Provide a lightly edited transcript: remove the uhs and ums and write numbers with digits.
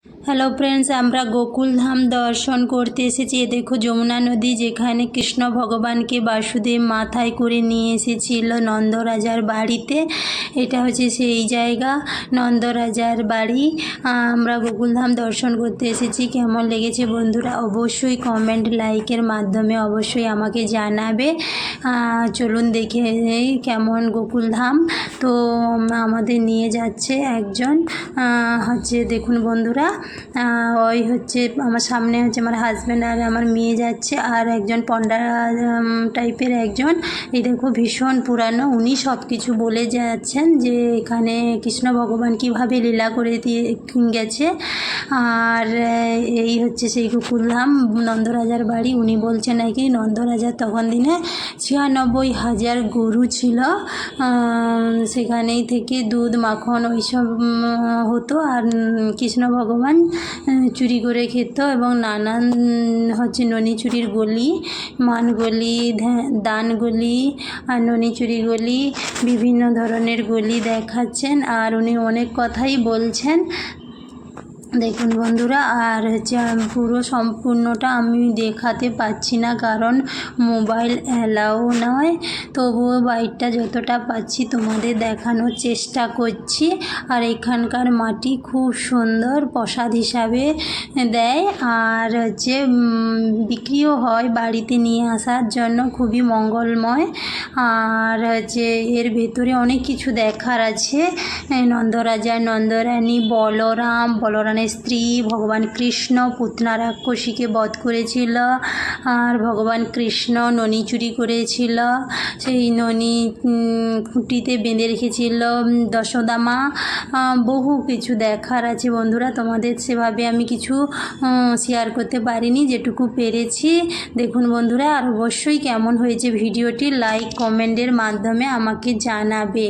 Hello friends, আমরা গোকুলধাম দর্শন করতে এসেছি। এ দেখো যমুনা নদী, যেখানে কৃষ্ণ ভগবানকে বাসুদেব মাথায় করে নিয়ে এসেছিল নন্দরাজার বাড়িতে। এটা হচ্ছে সেই জায়গা, নন্দরাজার বাড়ি। আমরা গোকুলধাম দর্শন করতে এসেছি। কেমন লেগেছে বন্ধুরা অবশ্যই কমেন্ট লাইকের মাধ্যমে অবশ্যই আমাকে জানাবে। চলুন দেখে নেই কেমন গোকুলধাম। তো আমাদের নিয়ে যাচ্ছে একজন, হচ্ছে দেখুন বন্ধুরা, ওই হচ্ছে আমার সামনে হচ্ছে আমার হাজব্যান্ড আর আমার মেয়ে যাচ্ছে, আর একজন পন্ডা টাইপের একজন। এই দেখো ভীষণ পুরানো, উনি সব কিছু বলে যাচ্ছেন যে এখানে কৃষ্ণ ভগবান কীভাবে লীলা করে দিয়ে গেছে। আর এই হচ্ছে সেই গোকুলধাম, নন্দরাজার বাড়ি। উনি বলছেন নাকি নন্দরাজার তখন দিনে 96,000 গরু ছিল, সেখানেই থেকে দুধ মাখন ওইসব হতো। আর কৃষ্ণ ভগবান চুরি করে খেত এবং নানান হচ্ছে ননি চুরির গলি, মানগলি, দানগলি আর ননি চুরি গলি, বিভিন্ন ধরনের গলি দেখাচ্ছেন। আর উনি অনেক কথাই বলছেন, দেখুন বন্ধুরা। আর হচ্ছে পুরো সম্পূর্ণটা আমি দেখাতে পাচ্ছি না, কারণ মোবাইল অ্যালাউ নয়। তবুও বাইকটা যতটা পাচ্ছি তোমাদের দেখানোর চেষ্টা করছি। আর এখানকার মাটি খুব সুন্দর, প্রসাদ হিসাবে দেয়। আর হচ্ছে বিক্রিও হয় বাড়িতে নিয়ে আসার জন্য, খুবই মঙ্গলময়। আর হচ্ছে এর ভেতরে অনেক কিছু দেখার আছে। নন্দরাজা, নন্দরানী, বলরামের স্ত্রী, ভগবান কৃষ্ণ পুতনা রাক্ষসীকে বধ করেছিল। আর ভগবান কৃষ্ণ ননি চুরি করেছিল, সেই ননি খুঁটিতে বেঁধে রেখেছিল যশোদা মা। বহু কিছু দেখার আছে বন্ধুরা, তোমাদের সেভাবে আমি কিছু শেয়ার করতে পারিনি, যেটুকু পেরেছি। দেখুন বন্ধুরা, আর অবশ্যই কেমন হয়েছে ভিডিওটি লাইক কমেন্টের মাধ্যমে আমাকে জানাবে।